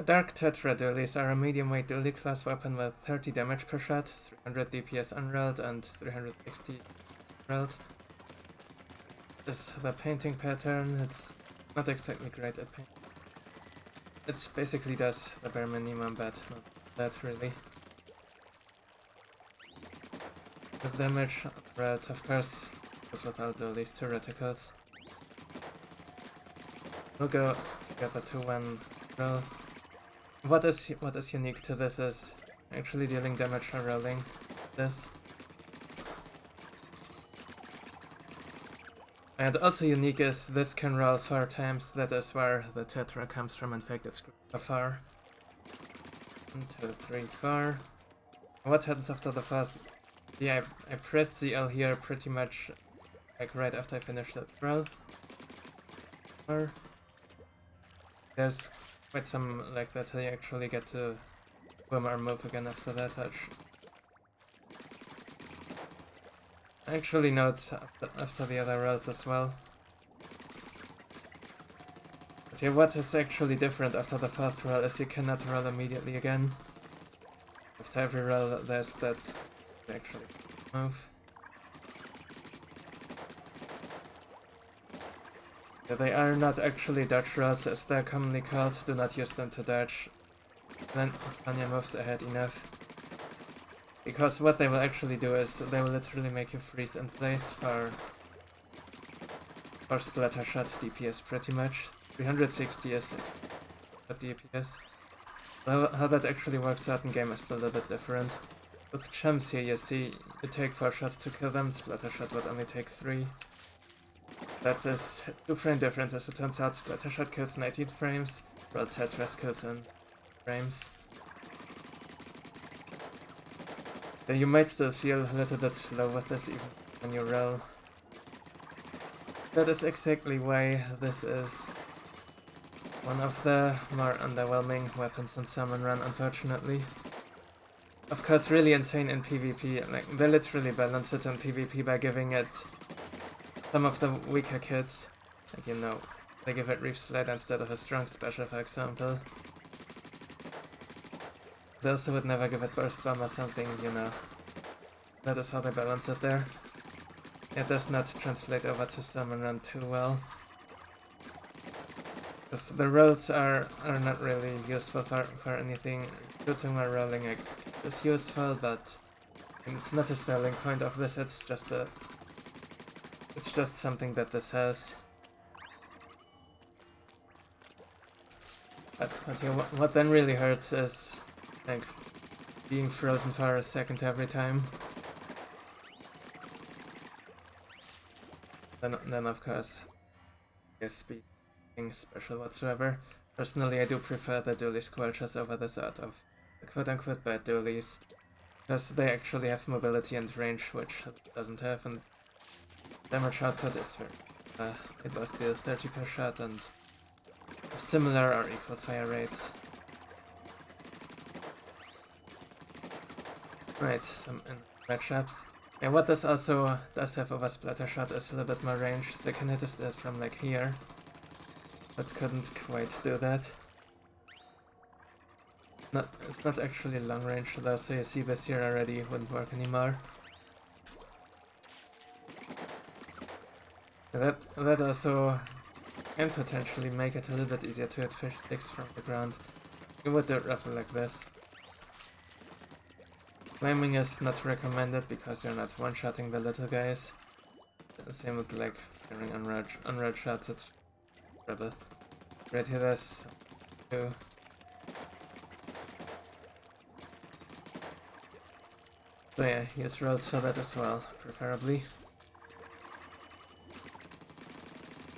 Dark Tetra Dualies are a medium-weight dually class weapon with 30 damage per shot, 300 DPS unrolled, and 360 unrolled. This is the painting pattern. It's not exactly great at painting. It basically does the bare minimum, but not that really. The damage unrolled, of course, is without all these two reticles. We'll go together to one roll. What is unique to this is actually dealing damage for rolling this. And also unique is this can roll 4 times. That is where the Tetra comes from. In fact, it's 4. 1, 2, 3, 4. What happens after the 4th? Yeah, I pressed the L here pretty much like right after I finished that roll. 4. There's quite some like that till you actually get to boom or move again after that touch. Actually notes after the other rolls as well. But yeah, what is actually different after the 4th roll is you cannot roll immediately again. After every roll there's that actually move. Yeah, they are not actually dodge rolls as they're commonly called. Do not use them to dodge. Then Tanya moves ahead enough. Because what they will actually do is they will literally make you freeze in place for splatter shot DPS pretty much. 360 is DPS. How that actually works out in game is still a bit different. With chumps here you see you take 4 shots to kill them, splatter shot would only take 3. That is 2 frame difference as it turns out. Splatter shot kills 19 frames, while Tetris kills in frames. Then you might still feel a little bit slow with this even when you roll. That is exactly why this is one of the more underwhelming weapons in Salmon Run, unfortunately. Of course, really insane in PvP. Like, they literally balance it in PvP by giving it some of the weaker kits. Like, you know, they give it Reef Slide instead of a strong special, for example. They also would never give it Burst Bomb or something, you know. That is how they balance it there. It does not translate over to Salmon Run too well. Because the rolls are not really useful for anything. Shooting while rolling is useful, but it's not a selling point of this, it's just something that this has. But yeah, what then really hurts is like being frozen for a second every time. Then of course, yes, being special whatsoever. Personally, I do prefer the dually squelches over the sort of quote-unquote bad dualies, because they actually have mobility and range, which it doesn't have, and damage output is very it both deals 30 per shot and similar or equal fire rates. Right, some matchups. And what this also does have over Splatter Shot is a little bit more range, so they can hit us from like here, but couldn't quite do that. It's not actually long range though, so you see this here already wouldn't work anymore. That also can potentially make it a little bit easier to hit fish sticks from the ground. You would do it roughly like this. Flaming is not recommended because you're not one-shotting the little guys. Same with like firing on red shots, it's trouble. Right here there's 2. So yeah, use rolls for that as well, preferably.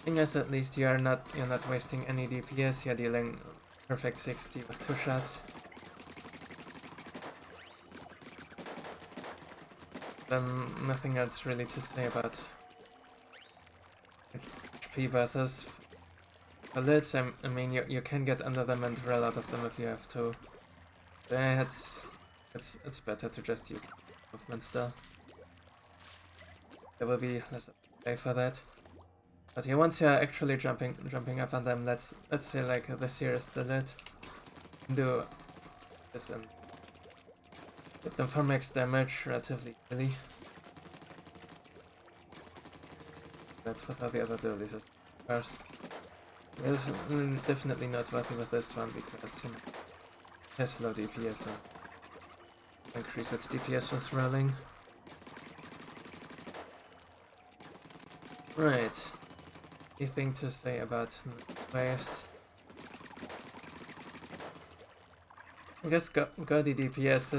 Thing is, at least you're not wasting any DPS, you're dealing perfect 60 with 2 shots. Then nothing else really to say about HP versus elites. I mean, you can get under them and roll out of them if you have to. Yeah, it's better to just use movement still. There will be less play for that. But yeah, once you're actually jumping up on them, let's say like this here is the lid. do this and hit them for max damage relatively easily. That's what all the other Dualies are. First. It's definitely not working with this one because, you know, it has low DPS and increase its DPS with rolling. Right. Anything to say about waves? I guess Gaudy DPS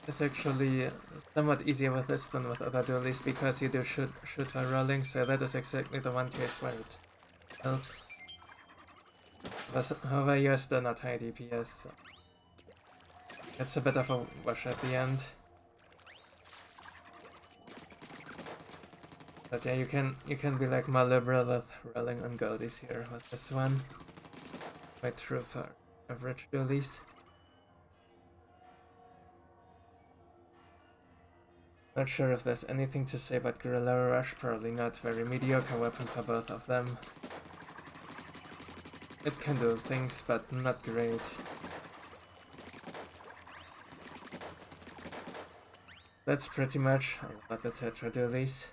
is actually somewhat easier with this than with other Dualies because you do shoot while rolling, so that is exactly the one case where it helps. However, you're still not high DPS, so it's a bit of a wash at the end. But yeah, you can be like more liberal with rolling on Goldies here with this one. Quite true for average Dualies. Not sure if there's anything to say about Gorilla Rush, probably not. Very mediocre weapon for both of them. It can do things, but not great. That's pretty much all about the Tetra Dualies.